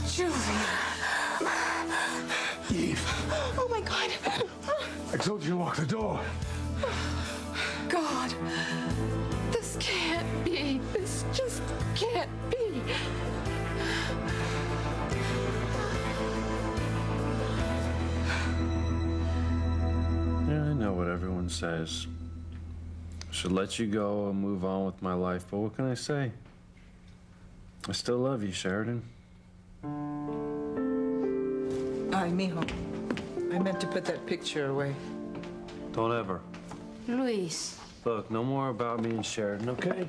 Julie. Eve. Oh, my God. I told you to lock the door. God. This can't be. This just can't be. Yeah, I know what everyone says. I should let you go and move on with my life, but what can I say? I still love you, Sheridan. Ay, mijo. I meant to put that picture away. Don't ever. Luis. Look, no more about me and Sheridan, okay?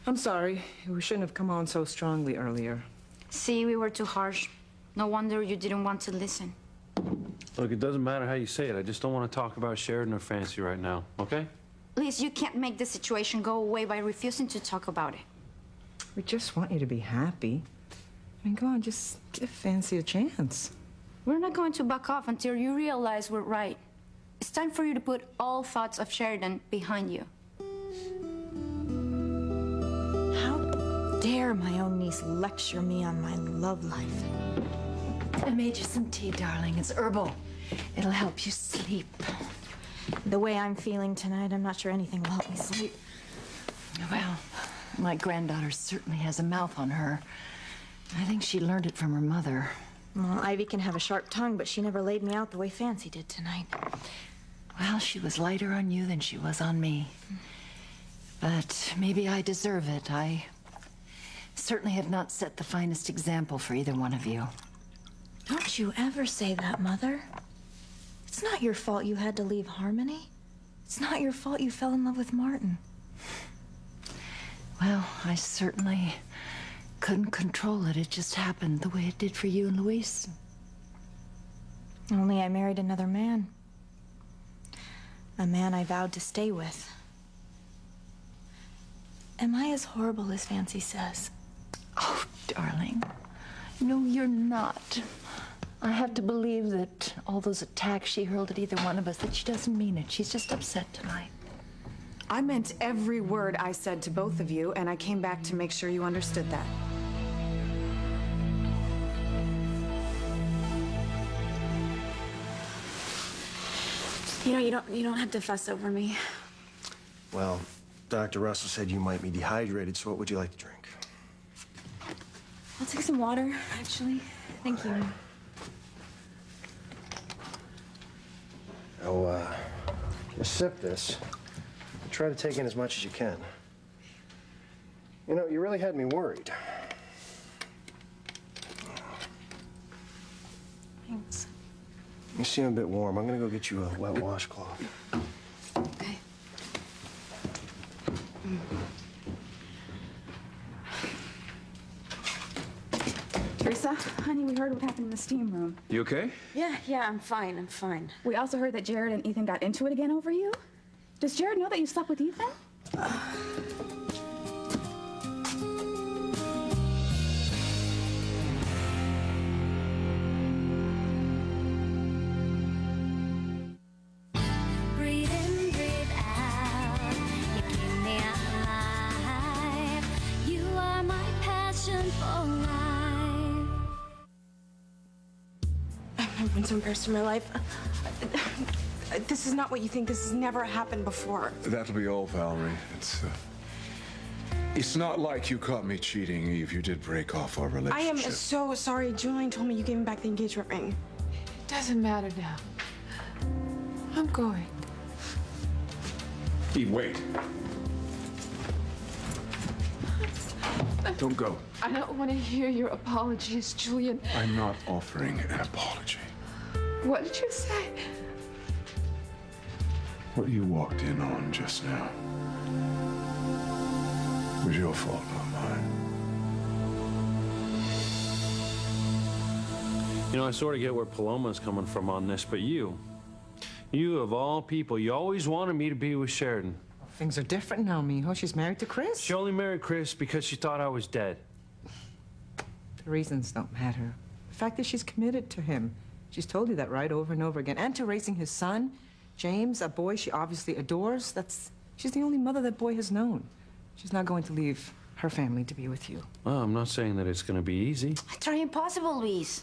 I'm sorry. We shouldn't have come on so strongly earlier. See, we were too harsh. No wonder you didn't want to listen. Look, it doesn't matter how you say it. I just don't want to talk about Sheridan or Fancy right now, okay? Luis, you can't make the situation go away by refusing to talk about it. We just want you to be happy. I mean, go on, just give Fancy a chance. We're not going to back off until you realize we're right. It's time for you to put all thoughts of Sheridan behind you. How dare my own niece lecture me on my love life? I made you some tea, darling. It's herbal. It'll help you sleep. The way I'm feeling tonight, I'm not sure anything will help me sleep. Well, my granddaughter certainly has a mouth on her. I think she learned it from her mother. Well, Ivy can have a sharp tongue, but she never laid me out the way Fancy did tonight. Well, she was lighter on you than she was on me. But maybe I deserve it. I certainly have not set the finest example for either one of you. Don't you ever say that, Mother. It's not your fault you had to leave Harmony. It's not your fault you fell in love with Martin. Well, I certainly couldn't control it. It just happened the way it did for you and Luis. Only I married another man. A man I vowed to stay with. Am I as horrible as Fancy says? Oh, darling. No, you're not. I have to believe that all those attacks she hurled at either one of us, that she doesn't mean it. She's just upset tonight. I meant every word I said to both of you, and I came back to make sure you understood that. You know, you don't have to fuss over me. Well, Dr. Russell said you might be dehydrated, so what would you like to drink? I'll take some water, actually. Thank you. Oh, just sip this. Try to take in as much as you can. You know, you really had me worried. Thanks. You seem a bit warm. I'm gonna go get you a wet washcloth. Okay. Teresa, honey, we heard what happened in the steam room. You okay? Yeah, I'm fine. We also heard that Jared and Ethan got into it again over you. Does Jared know that you slept with Ethan? Breathe in, breathe out. You keep me alive. You are my passion for life. I've been so embarrassed in my life. This is not what you think. This has never happened before. That'll be all, Valerie. It's not like you caught me cheating, Eve. You did break off our relationship. I am so sorry. Julian told me you gave him back the engagement ring. It doesn't matter now. I'm going. Eve, wait. Don't go. I don't want to hear your apologies, Julian. I'm not offering an apology. What did you say? What you walked in on just now was your fault, not mine. You know, I sort of get where Paloma's coming from on this, but you of all people, you always wanted me to be with Sheridan. Things are different now, mijo. She's married to Chris. She only married Chris because she thought I was dead. The reasons don't matter. The fact is she's committed to him. She's told you that right over and over again. And to raising his son. James, a boy she obviously adores, she's the only mother that boy has known. She's not going to leave her family to be with you. Well, I'm not saying that it's gonna be easy. Try impossible, Luis.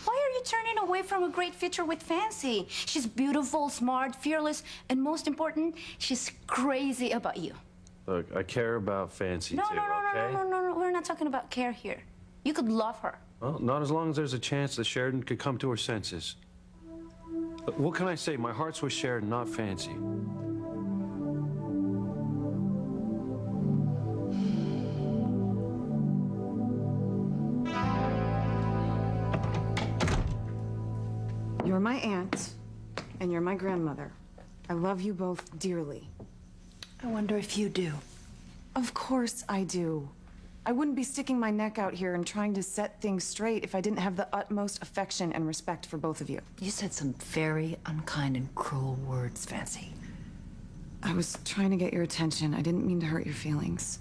Why are you turning away from a great future with Fancy? She's beautiful, smart, fearless, and most important, she's crazy about you. Look, I care about Fancy No, too, no, no, okay? no, no, no, no. We're not talking about care here. You could love her. Well, not as long as there's a chance that Sheridan could come to her senses. But what can I say? My heart's with Sheridan, not Fancy. You're my aunt, and you're my grandmother. I love you both dearly. I wonder if you do. Of course I do. I wouldn't be sticking my neck out here and trying to set things straight if I didn't have the utmost affection and respect for both of you. You said some very unkind and cruel words, Fancy. I was trying to get your attention. I didn't mean to hurt your feelings.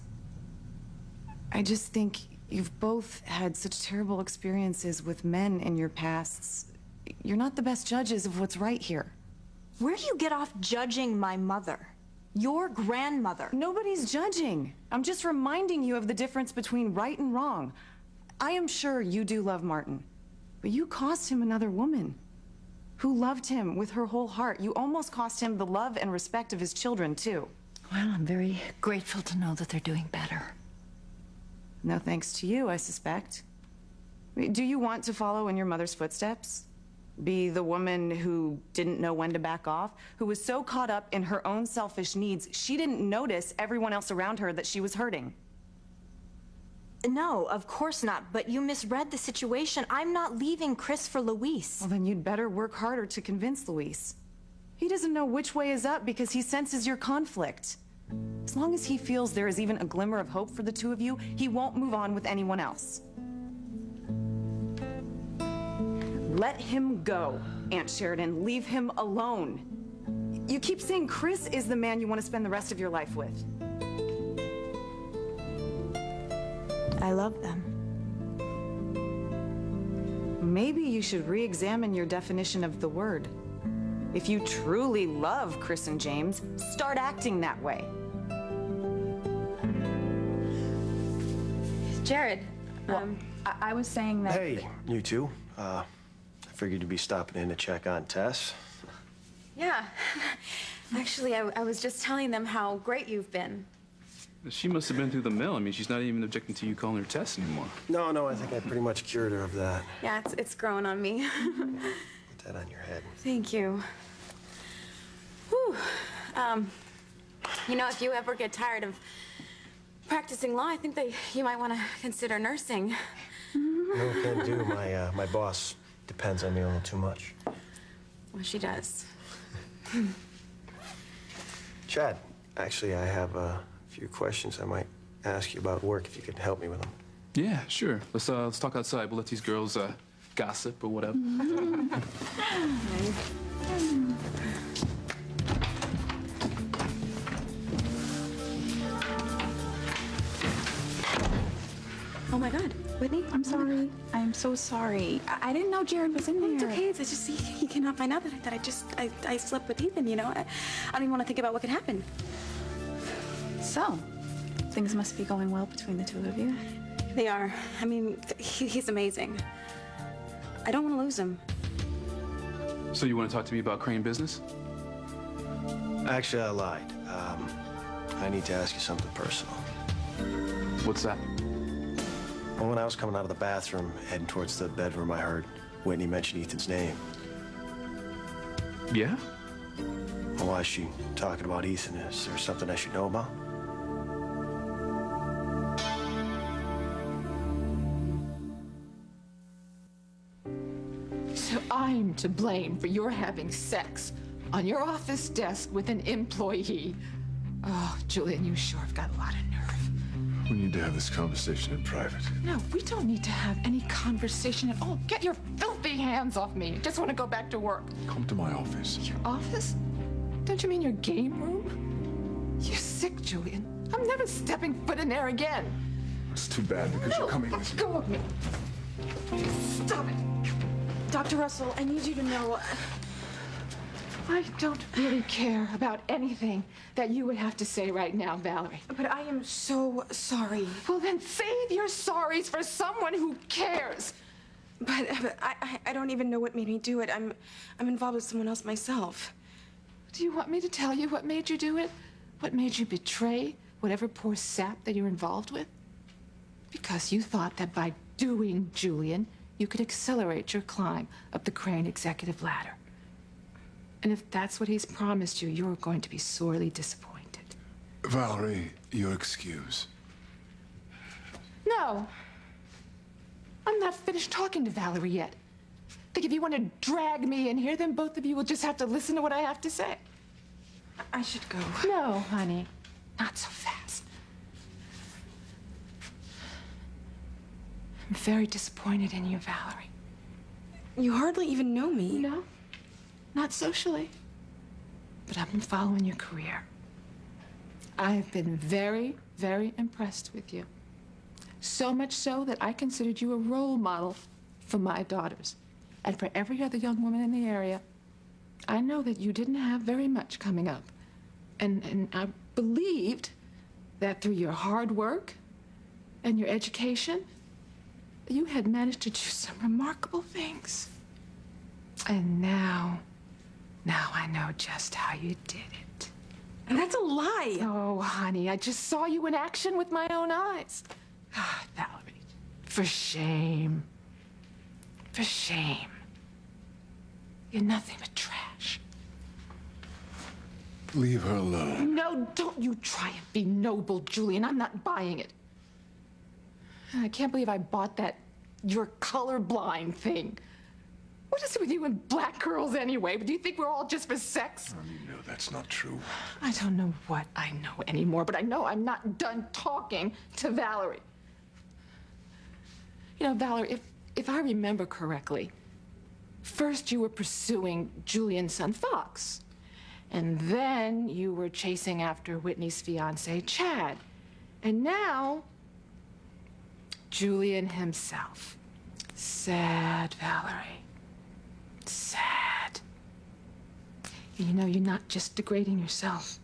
I just think you've both had such terrible experiences with men in your pasts. You're not the best judges of what's right here. Where do you get off judging my mother? Your grandmother. Nobody's judging. I'm just reminding you of the difference between right and wrong. I am sure you do love Martin, but you cost him another woman who loved him with her whole heart. You almost cost him the love and respect of his children, too. Well, I'm very grateful to know that they're doing better. No thanks to you, I suspect. Do you want to follow in your mother's footsteps? Be the woman who didn't know when to back off, who was so caught up in her own selfish needs, she didn't notice everyone else around her that she was hurting? No, of course not, but you misread the situation. I'm not leaving Chris for Luis. Well, then you'd better work harder to convince Luis. He doesn't know which way is up because he senses your conflict. As long as he feels there is even a glimmer of hope for the two of you, he won't move on with anyone else. Let him go, Aunt Sheridan. Leave him alone. You keep saying Chris is the man you want to spend the rest of your life with. I love them. Maybe you should re-examine your definition of the word. If you truly love Chris and James, start acting that way. Jared, I was saying that... Hey, you two. I figured you'd be stopping in to check on Tess. Yeah. Actually, I was just telling them how great you've been. She must have been through the mill. I mean, she's not even objecting to you calling her Tess anymore. No, I think I pretty much cured her of that. Yeah, it's growing on me. Put that on your head. Thank you. Whew. You know, if you ever get tired of practicing law, I think that you might want to consider nursing. No can do. My boss depends on me a little too much. Well, she does. Chad, actually, I have a few questions I might ask you about work if you could help me with them. Yeah, sure. Let's talk outside. We'll let these girls gossip or whatever. Oh my God, Whitney, I'm sorry. I'm so sorry. I didn't know Jared was in there. It's okay. It's just he cannot find out that I slept with Ethan. You know, I don't even want to think about what could happen. So, things must be going well between the two of you. They are. I mean, he's amazing. I don't want to lose him. So you want to talk to me about Crane business? Actually, I lied. I need to ask you something personal. What's that? Well, when I was coming out of the bathroom, heading towards the bedroom, I heard Whitney mention Ethan's name. Yeah? Well, why is she talking about Ethan? Is there something I should know about? So I'm to blame for your having sex on your office desk with an employee. Oh, Julian, you sure have got a lot of nerve. We need to have this conversation in private. No, we don't need to have any conversation at all. Get your filthy hands off me. I just want to go back to work. Come to my office. Your office? Don't you mean your game room? You're sick, Julian. I'm never stepping foot in there again. It's too bad because you're coming with me. Go with me. Stop it. Dr. Russell, I need you to know. I don't really care about anything that you would have to say right now, Valerie. But I am so sorry. Well, then save your sorries for someone who cares. But I don't even know what made me do it. I'm involved with someone else myself. Do you want me to tell you what made you do it? What made you betray whatever poor sap that you're involved with? Because you thought that by doing Julian, you could accelerate your climb up the Crane executive ladder. And if that's what he's promised you, you're going to be sorely disappointed. Valerie, your excuse. No. I'm not finished talking to Valerie yet. I think if you want to drag me in here, then both of you will just have to listen to what I have to say. I should go. No, honey. Not so fast. I'm very disappointed in you, Valerie. You hardly even know me. No, not socially. But I've been following your career. I've been very, very impressed with you. So much so that I considered you a role model for my daughters and for every other young woman in the area. I know that you didn't have very much coming up. And I believed that through your hard work and your education, you had managed to do some remarkable things. And now I know just how you did it. And that's a lie. Oh, honey, I just saw you in action with my own eyes. Ah, Valerie, for shame. For shame. You're nothing but trash. Leave her alone. No, don't you try and be noble, Julian. I'm not buying it. I can't believe I bought that you're colorblind thing. What is it with you and black girls anyway? Do you think we're all just for sex? You know that's not true. I don't know what I know anymore, but I know I'm not done talking to Valerie. You know, Valerie, if I remember correctly, first you were pursuing Julian's son, Fox. And then you were chasing after Whitney's fiancé, Chad. And now, Julian himself. Sad, Valerie. Sad. You know, you're not just degrading yourself.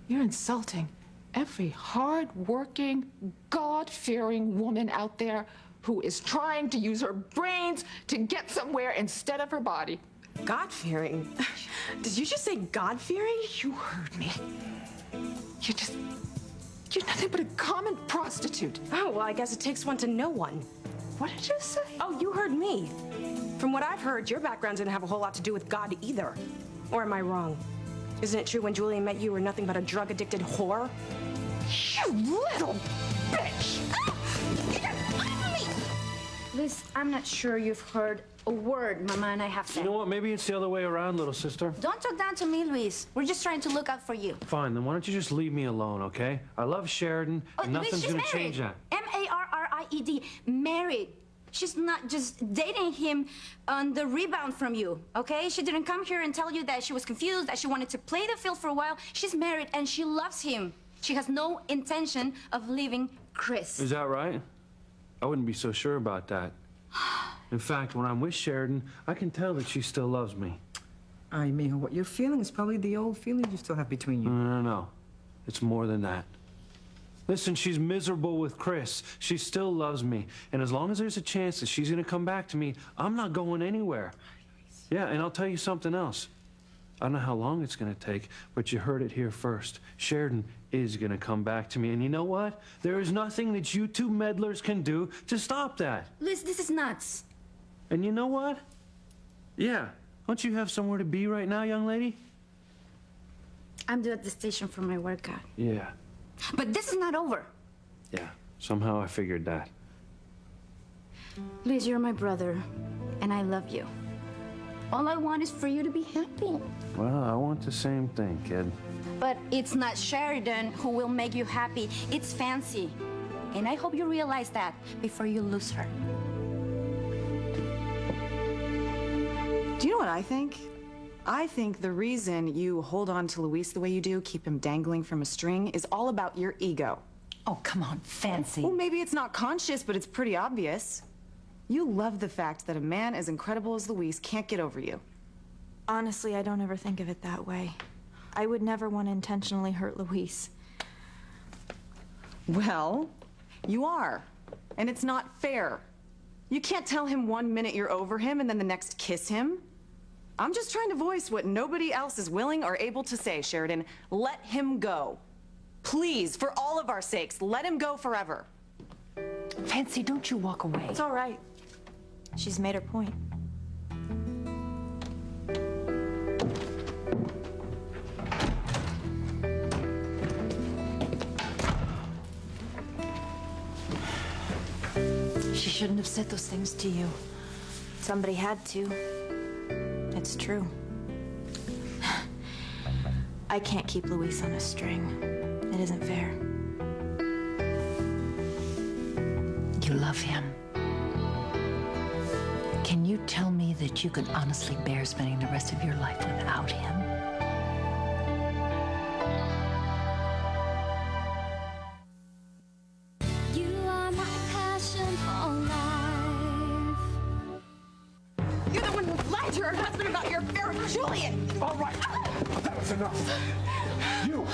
You're insulting every hard-working, God-fearing woman out there who is trying to use her brains to get somewhere instead of her body. God-fearing? Did you just say God-fearing? You heard me. You're nothing but a common prostitute. Oh, well, I guess it takes one to know one. What did you say? Oh, you heard me. From what I've heard, your background didn't have a whole lot to do with God either. Or am I wrong? Isn't it true when Julian met you were nothing but a drug-addicted whore? You little bitch! Liz, I'm not sure you've heard a word Mama and I have said. You know what? Maybe it's the other way around, little sister. Don't talk down to me, Luis. We're just trying to look out for you. Fine, then why don't you just leave me alone, okay? I love Sheridan, and Luis, nothing's she's gonna married. change that. M-A-R-R-I-E-D. Married. She's not just dating him on the rebound from you, okay? She didn't come here and tell you that she was confused, that she wanted to play the field for a while. She's married and she loves him. She has no intention of leaving Chris. Is that right? I wouldn't be so sure about that. In fact, when I'm with Sheridan, I can tell that she still loves me. I mean, what you're feeling is probably the old feeling you still have between you. No. It's more than that. Listen, she's miserable with Chris. She still loves me. And as long as there's a chance that she's gonna come back to me, I'm not going anywhere. Yeah, and I'll tell you something else. I don't know how long it's gonna take, but you heard it here first. Sheridan is gonna come back to me. And you know what? There is nothing that you two meddlers can do to stop that. Liz, this is nuts. And you know what? Yeah, don't you have somewhere to be right now, young lady? I'm due at the station for my workout. Yeah. But this is not over. Yeah, somehow I figured that. Liz, you're my brother, and I love you. All I want is for you to be happy. Well, I want the same thing, kid. But it's not Sheridan who will make you happy. It's Fancy. And I hope you realize that before you lose her. Do you know what I think? I think the reason you hold on to Luis the way you do, keep him dangling from a string, is all about your ego. Oh, come on, Fancy. Well, maybe it's not conscious, but it's pretty obvious. You love the fact that a man as incredible as Luis can't get over you. Honestly, I don't ever think of it that way. I would never want to intentionally hurt Luis. Well, you are. And it's not fair. You can't tell him 1 minute you're over him and then the next kiss him. I'm just trying to voice what nobody else is willing or able to say, Sheridan. Let him go. Please, for all of our sakes, let him go forever. Fancy, don't you walk away. It's all right. She's made her point. She shouldn't have said those things to you. Somebody had to. It's true. I can't keep Luis on a string. It isn't fair. You love him. Can you tell me that you can honestly bear spending the rest of your life without him? You are my passion for life. You're the one who lied to her husband about your affair with Julian. All right, that was enough. You,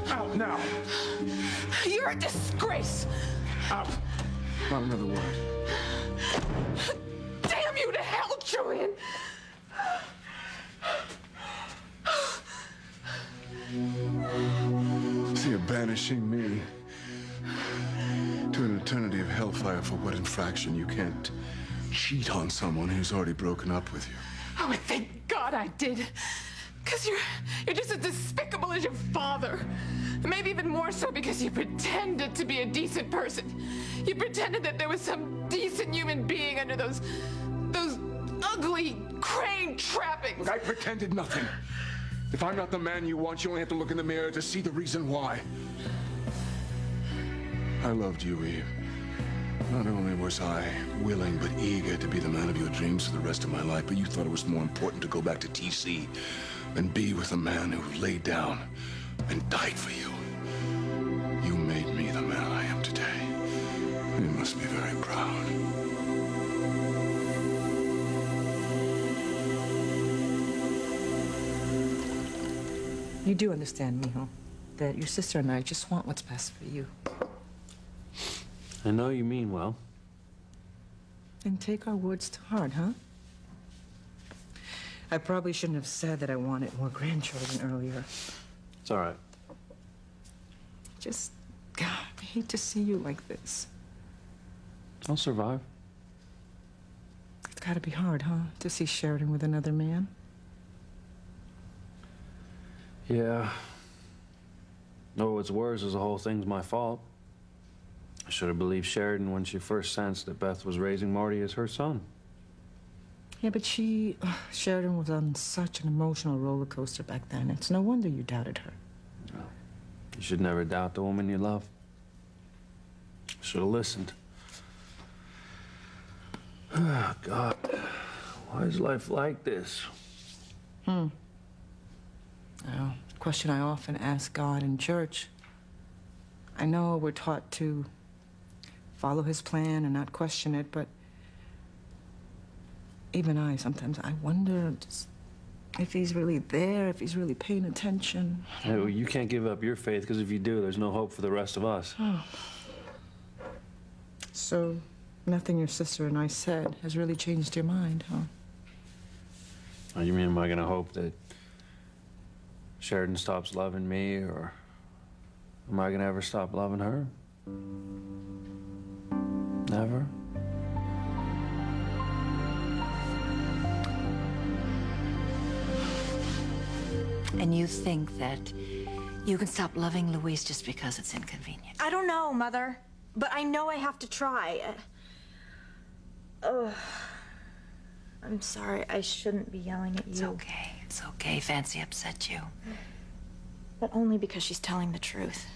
out now. You're a disgrace. Out. Not another word. Damn you to hell, Julian. So you're banishing me to an eternity of hellfire for what infraction? You can't cheat on someone who's already broken up with you. Oh, thank God I did. Because you're just as despicable as your father. Maybe even more so because you pretended to be a decent person. You pretended that there was some decent human being under those ugly crane trappings. I pretended nothing. If I'm not the man you want, you only have to look in the mirror to see the reason why. I loved you, Eve. Not only was I willing but eager to be the man of your dreams for the rest of my life, but you thought it was more important to go back to TC than be with a man who laid down and died for you. You made me the man I am today. You must be very proud. You do understand, Mijo, that your sister and I just want what's best for you. I know you mean well. And take our words to heart, huh? I probably shouldn't have said that I wanted more grandchildren earlier. It's all right. Just, God, I hate to see you like this. I'll survive. It's gotta be hard, huh? To see Sheridan with another man. Yeah. No, what's worse is the whole thing's my fault. I should have believed Sheridan when she first sensed that Beth was raising Marty as her son. Yeah, but Sheridan was on such an emotional roller coaster back then. It's no wonder you doubted her. No. You should never doubt the woman you love. Should have listened. Oh, God. Why is life like this? Well, question I often ask God in church. I know we're taught to follow his plan and not question it, but even sometimes I wonder just if he's really there, if he's really paying attention. Hey, well, you can't give up your faith, because if you do, there's no hope for the rest of us. Oh. So, nothing your sister and I said has really changed your mind, huh? Oh, you mean, am I gonna hope that Sheridan stops loving me, or am I gonna ever stop loving her? Never? And you think that you can stop loving Luis just because it's inconvenient? I don't know, Mother. But I know I have to try. I'm sorry. I shouldn't be yelling at you. It's okay. It's okay. Fancy upset you. But only because she's telling the truth.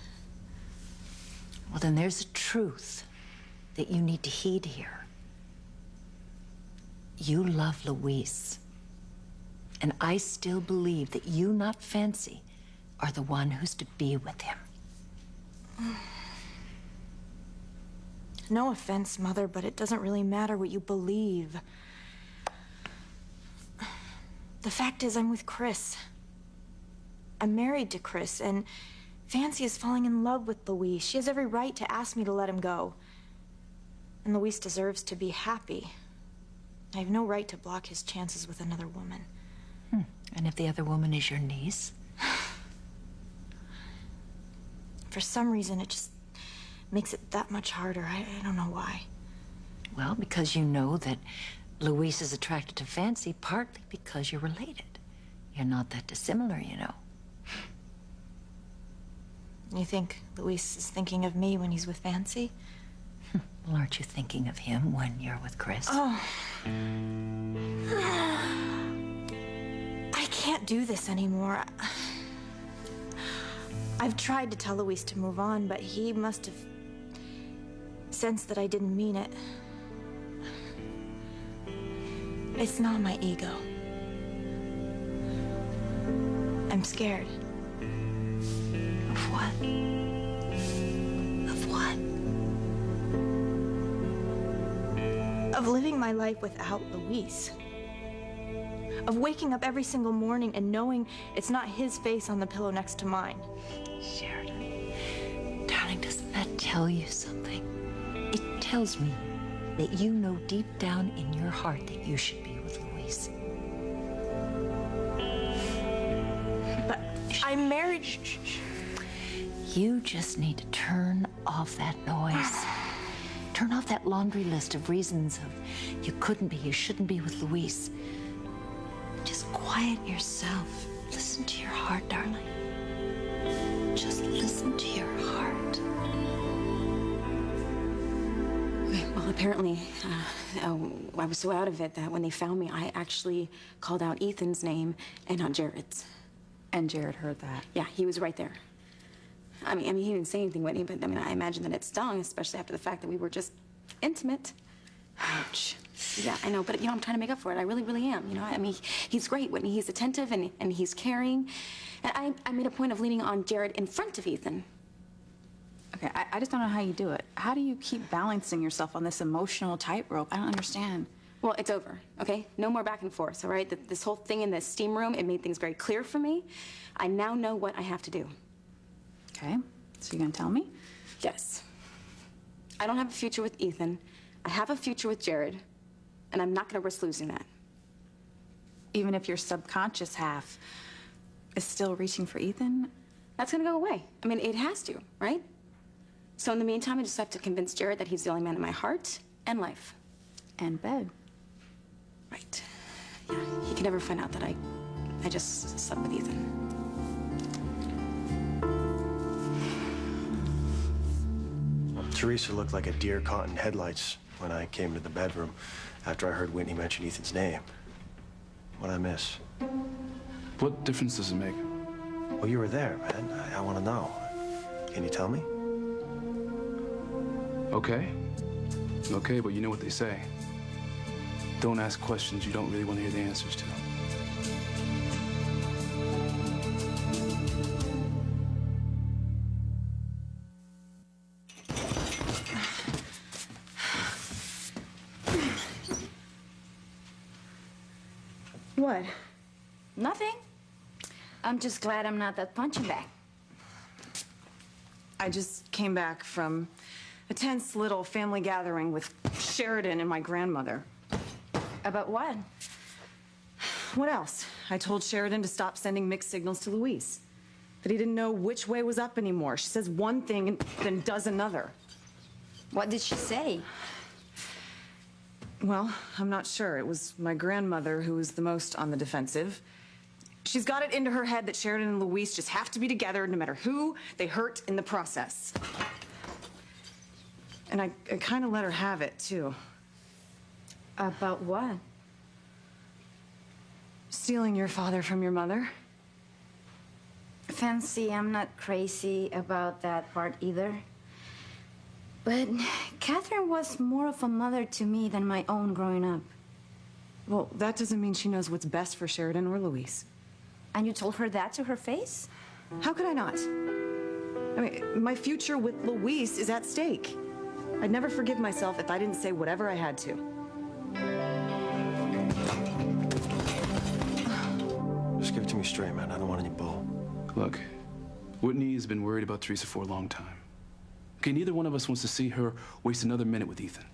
Well, then there's a truth that you need to heed here. You love Luis. And I still believe that you, not Fancy, are the one who's to be with him. No offense, Mother, but it doesn't really matter what you believe. The fact is, I'm with Chris. I'm married to Chris, and Fancy is falling in love with Louise. She has every right to ask me to let him go. And Louise deserves to be happy. I have no right to block his chances with another woman. And if the other woman is your niece? For some reason, it just makes it that much harder. I don't know why. Well, because you know that Louise is attracted to Fancy, partly because you're related. You're not that dissimilar, you know. You think Louise is thinking of me when he's with Fancy? Well, aren't you thinking of him when you're with Chris? Oh. I can't do this anymore. I've tried to tell Louise to move on, but he must have sensed that I didn't mean it. It's not my ego. I'm scared. Of what? Of what? Of living my life without Louise. Of waking up every single morning and knowing it's not his face on the pillow next to mine. Sheridan, darling, doesn't that tell you something? It tells me that you know deep down in your heart that you should be with Louise. But I'm married. Shh. You just need to turn off that noise. Turn off that laundry list of reasons of you couldn't be, you shouldn't be with Louise. Just quiet yourself. Listen to your heart, darling. Just listen to your heart. Okay, well, apparently, I was so out of it that when they found me, I actually called out Ethan's name and not Jared's. And Jared heard that. Yeah, he was right there. I mean, he didn't say anything, Whitney, but I mean, I imagine that it stung, especially after the fact that we were just intimate. Ouch. Yeah, I know, but you know, I'm trying to make up for it. I really, really am. You know, I mean, he's great, Whitney. He's attentive and he's caring. And I made a point of leaning on Jared in front of Ethan. Okay, I just don't know how you do it. How do you keep balancing yourself on this emotional tightrope? I don't understand. Well, it's over, okay? No more back and forth, all right? This whole thing in the steam room, it made things very clear for me. I now know what I have to do. Okay, so you're gonna tell me? Yes. I don't have a future with Ethan. I have a future with Jared, and I'm not gonna risk losing that. Even if your subconscious half is still reaching for Ethan? That's gonna go away. I mean, it has to, right? So in the meantime, I just have to convince Jared that he's the only man in my heart and life. And bed. Right. Yeah, he can never find out that I just slept with Ethan. Teresa looked like a deer caught in headlights when I came to the bedroom after I heard Whitney mention Ethan's name. What'd I miss? What difference does it make? Well, you were there, man. I want to know. Can you tell me? Okay. Okay, but you know what they say. Don't ask questions you don't really want to hear the answers to. What? Nothing. I'm just glad I'm not that punching bag. I just came back from a tense little family gathering with Sheridan and my grandmother. About what? What else? I told Sheridan to stop sending mixed signals to Louise. That he didn't know which way was up anymore. She says one thing and then does another. What did she say? Well, I'm not sure. It was my grandmother who was the most on the defensive. She's got it into her head that Sheridan and Louise just have to be together no matter who they hurt in the process. And I kind of let her have it, too. About what? Stealing your father from your mother. Fancy, I'm not crazy about that part either. But Catherine was more of a mother to me than my own growing up. Well, that doesn't mean she knows what's best for Sheridan or Louise. And you told her that to her face? How could I not? I mean, my future with Louise is at stake. I'd never forgive myself if I didn't say whatever I had to. straight, man. I don't want any bull. Look, Whitney has been worried about Teresa for a long time. Okay, neither one of us wants to see her waste another minute with Ethan.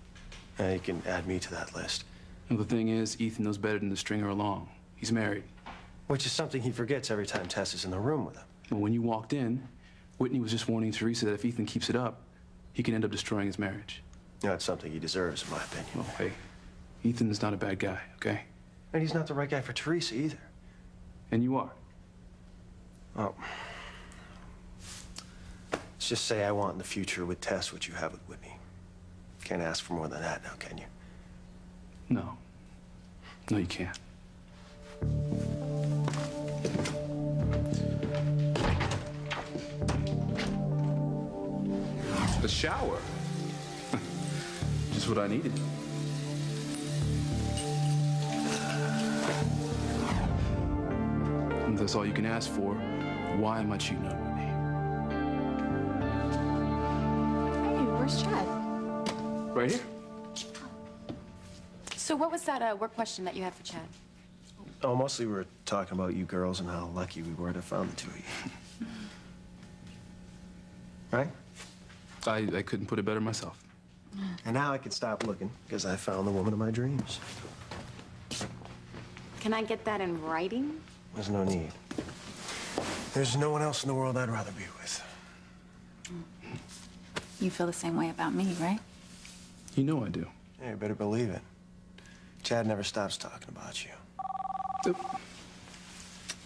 You can add me to that list. And the thing is, Ethan knows better than to string her along. He's married. Which is something he forgets every time Tess is in the room with him. Well, when you walked in, Whitney was just warning Teresa that if Ethan keeps it up, he can end up destroying his marriage. Yeah, that's something he deserves, in my opinion. Well, hey, Ethan's not a bad guy, okay? And he's not the right guy for Teresa either. And you are. Oh. Let's just say I want in the future with Tess what you have with Whitney. Can't ask for more than that now, can you? No. No, you can't. The shower. Just what I needed. And if that's all you can ask for, why am I cheating on Whitney? Hey, where's Chad? Right here. So what was that work question that you had for Chad? Oh, mostly we were talking about you girls and how lucky we were to found the two of you. Right? I couldn't put it better myself. And now I can stop looking because I found the woman of my dreams. Can I get that in writing? There's no need. There's no one else in the world I'd rather be with. You feel the same way about me, right? You know I do. Yeah, you better believe it. Chad never stops talking about you. Oop.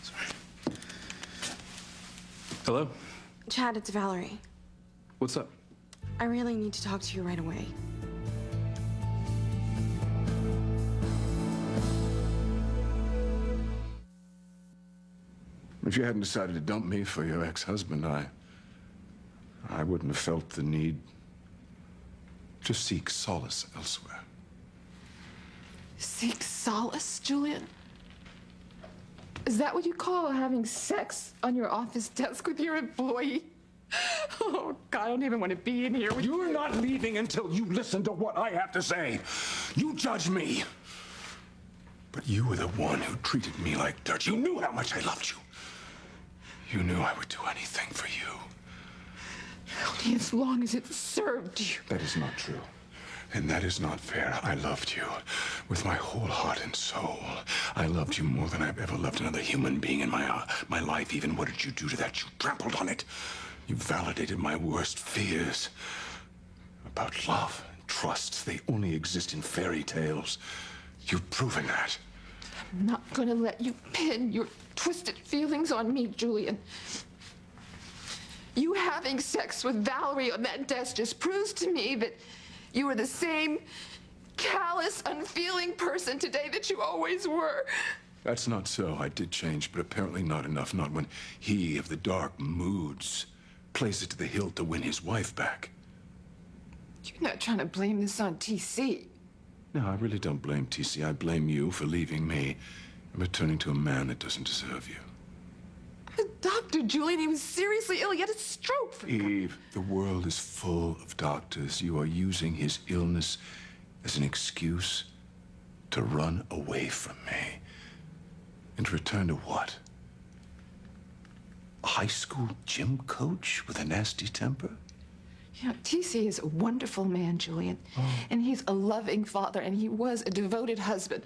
Sorry. Hello? Chad, it's Valerie. What's up? I really need to talk to you right away. If you hadn't decided to dump me for your ex-husband, I wouldn't have felt the need to seek solace elsewhere. Seek solace, Julian? Is that what you call having sex on your office desk with your employee? Oh, God, I don't even want to be in here with you. You're not leaving until you listen to what I have to say. You judge me. But you were the one who treated me like dirt. You knew how much I loved you. You knew I would do anything for you. Only as long as it served you. That is not true. And that is not fair. I loved you with my whole heart and soul. I loved you more than I've ever loved another human being in my life. Even what did you do to that? You trampled on it. You validated my worst fears about love and trust. They only exist in fairy tales. You've proven that. I'm not gonna let you pin your twisted feelings on me, Julian. You having sex with Valerie on that desk just proves to me that you were the same callous, unfeeling person today that you always were. That's not so. I did change, but apparently not enough. Not when he of the dark moods plays it to the hilt to win his wife back. You're not trying to blame this on TC. No, I really don't blame TC. I blame you for leaving me and returning to a man that doesn't deserve you. Dr. Julian, he was seriously ill. He had a stroke. Eve, the world is full of doctors. You are using his illness as an excuse to run away from me. And to return to what? A high school gym coach with a nasty temper? You know, TC is a wonderful man, Julian. And he's a loving father, and he was a devoted husband.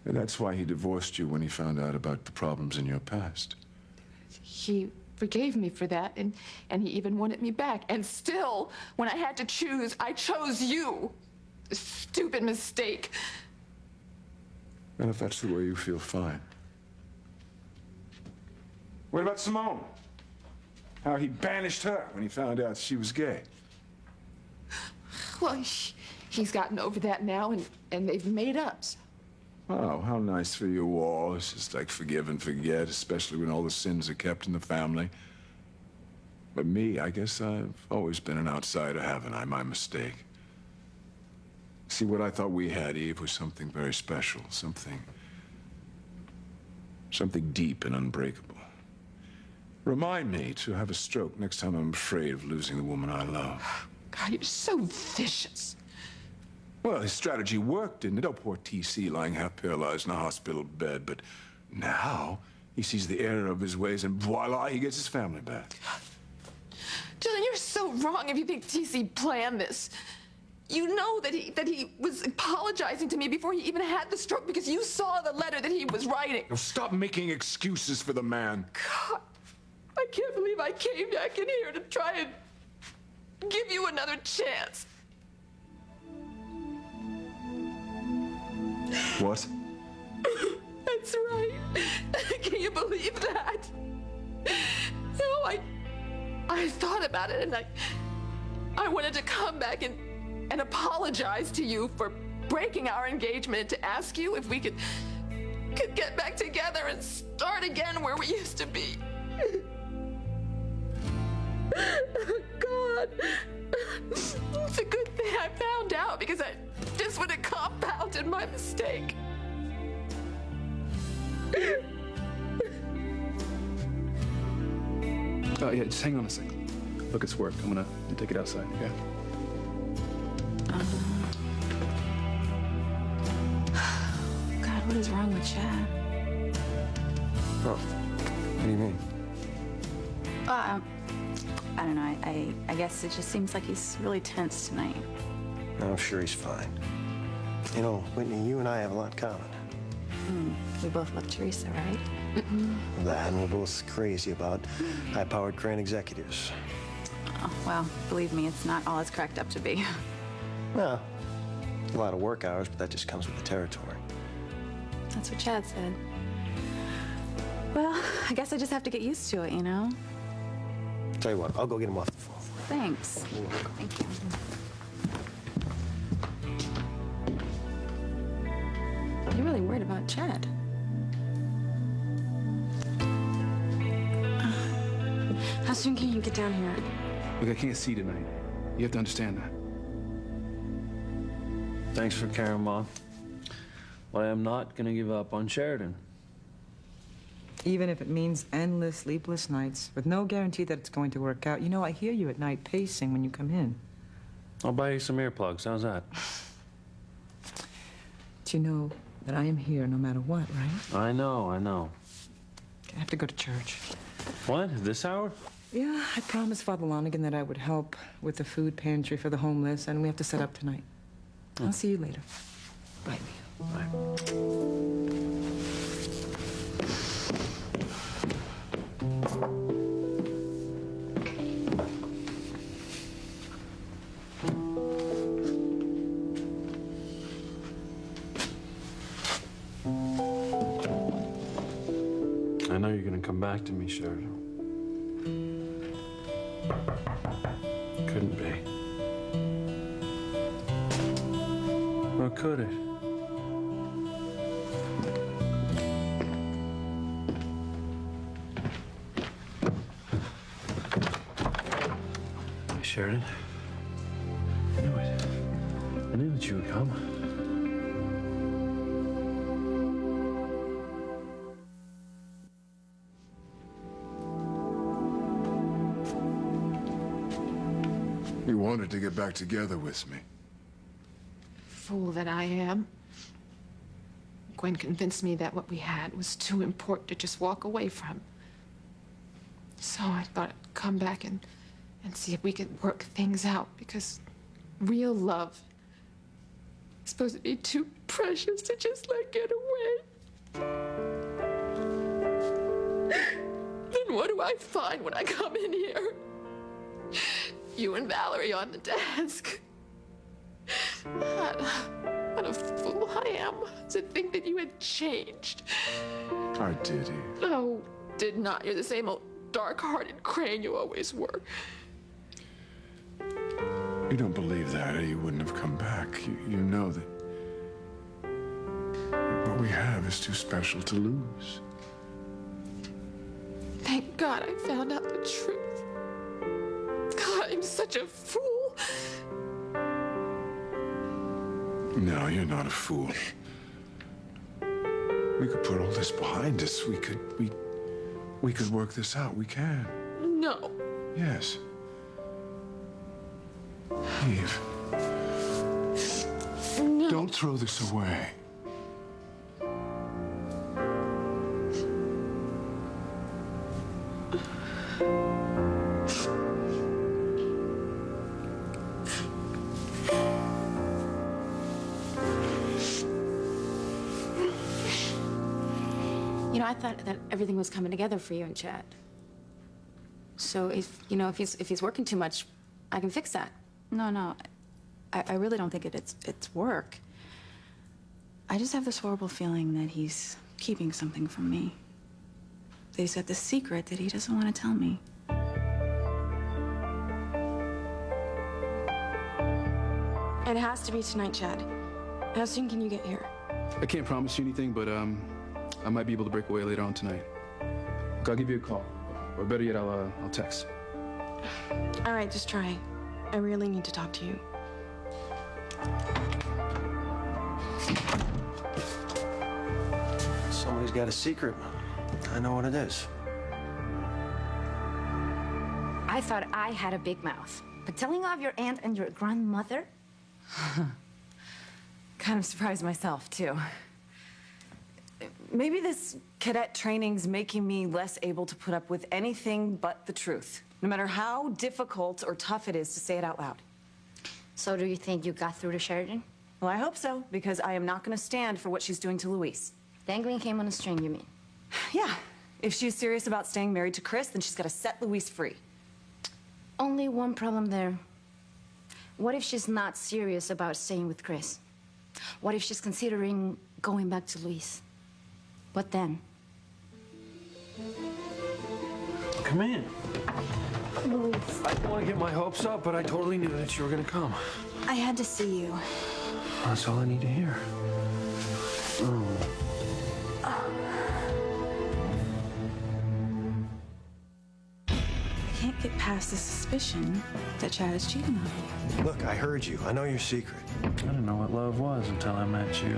And that's why he divorced you when he found out about the problems in your past. He forgave me for that, and he even wanted me back. And still, when I had to choose, I chose you. A stupid mistake. And if that's the way you feel, fine. What about Simone? How he banished her when he found out she was gay. Well, he's gotten over that now, and they've made up. So. Oh, how nice for you all. It's just like forgive and forget, especially when all the sins are kept in the family. But me, I guess I've always been an outsider, haven't I? My mistake. See, what I thought we had, Eve, was something very special. Something deep and unbreakable. Remind me to have a stroke next time I'm afraid of losing the woman I love. God, you're so vicious. Well, his strategy worked, didn't it? Oh, poor TC lying half paralyzed in a hospital bed. But now He sees the error of his ways, and voila, he gets his family back. John, you're so wrong if you think TC planned this. You know that he was apologizing to me before he even had the stroke because you saw the letter that he was writing. Now stop making excuses for the man. God, I can't believe I came back in here to try and give you another chance. What? That's right. Can you believe that? No, I thought about it, and I wanted to come back and apologize to you for breaking our engagement, to ask you if we could get back together and start again where we used to be. God, it's a good thing I found out because I just would have compounded my mistake. Oh, yeah, just hang on a second. Look, it's work. I'm gonna take it outside, okay? God, what is wrong with Chad? Oh, what do you mean? I don't know. I guess it just seems like he's really tense tonight. I'm sure he's fine. You know, Whitney, you and I have a lot in common. We both love Teresa, right? That, and we're both crazy about high-powered crane executives. Oh, well, believe me, it's not all it's cracked up to be. Well, a lot of work hours, but that just comes with the territory. That's what Chad said. Well, I guess I just have to get used to it, you know? Tell you what, I'll go get him off the phone. Thanks. Thank you. You're really worried about Chad. How soon can you get down here? Look, I can't see tonight. You have to understand that. Thanks for caring, Mom. But I am not gonna give up on Sheridan. Even if it means endless, sleepless nights, with no guarantee that it's going to work out. You know, I hear you at night pacing when you come in. I'll buy you some earplugs. How's that? Do you know that I am here no matter what, right? I know. I have to go to church. What? This hour? Yeah, I promised Father Lonigan that I would help with the food pantry for the homeless, and we have to set up tonight. I'll see you later. Bye. I know you're gonna come back to me, Sheridan. Couldn't be. Or could it? Sheridan, I knew it. I knew that you would come. You wanted to get back together with me. Fool that I am. Gwen convinced me that what we had was too important to just walk away from. So I thought I'd come back and see if we could work things out, because real love is supposed to be too precious to just let get away. Then what do I find when I come in here? You and Valerie on the desk. What a fool I am to think that you had changed. I did, Eve. No, did not. You're the same old dark-hearted crane you always were. You don't believe that, or you wouldn't have come back. You know that what we have is too special to lose. Thank God I found out the truth. God, I'm such a fool. No, you're not a fool. We could put all this behind us. We could work this out. We can. No. Yes. Eve. No. Don't throw this away. You know, I thought that everything was coming together for you and Chad. So if he's working too much, I can fix that. No. I really don't think it's work. I just have this horrible feeling that he's keeping something from me. That he's got this secret that he doesn't want to tell me. It has to be tonight, Chad. How soon can you get here? I can't promise you anything, but I might be able to break away later on tonight. Look, I'll give you a call. Or better yet, I'll text. All right, just try. I really need to talk to you. Somebody's got a secret. I know what it is. I thought I had a big mouth, but telling off your aunt and your grandmother? Kind of surprised myself, too. Maybe this cadet training's making me less able to put up with anything but the truth, no matter how difficult or tough it is to say it out loud. So do you think you got through to Sheridan? Well, I hope so, because I am not going to stand for what she's doing to Luis. Dangling him on a string, you mean? Yeah. If she's serious about staying married to Chris, then she's got to set Luis free. Only one problem there. What if she's not serious about staying with Chris? What if she's considering going back to Luis? What then? Come in. Luis. I didn't want to get my hopes up, but I totally knew that you were going to come. I had to see you. That's all I need to hear. Oh. I can't get past the suspicion that Chad is cheating on me. Look, I heard you. I know your secret. I didn't know what love was until I met you.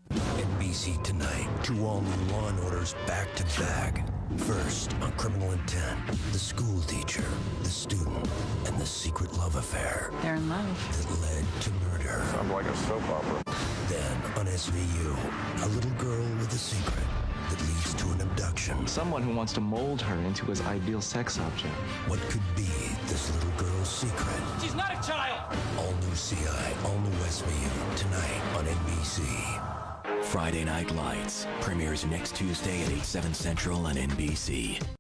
NBC tonight, 2 all-new Law & Orders back-to-back. First, on Criminal Intent, the school teacher, the student, and the secret love affair They're in love. that led to murder. I'm like a soap opera. Then, on SVU, a little girl with a secret that leads to an abduction. Someone who wants to mold her into his ideal sex object. What could be this little girl's secret? She's not a child! All new CI, all new SVU, tonight on NBC. Friday Night Lights premieres next Tuesday at 8/7 Central on NBC.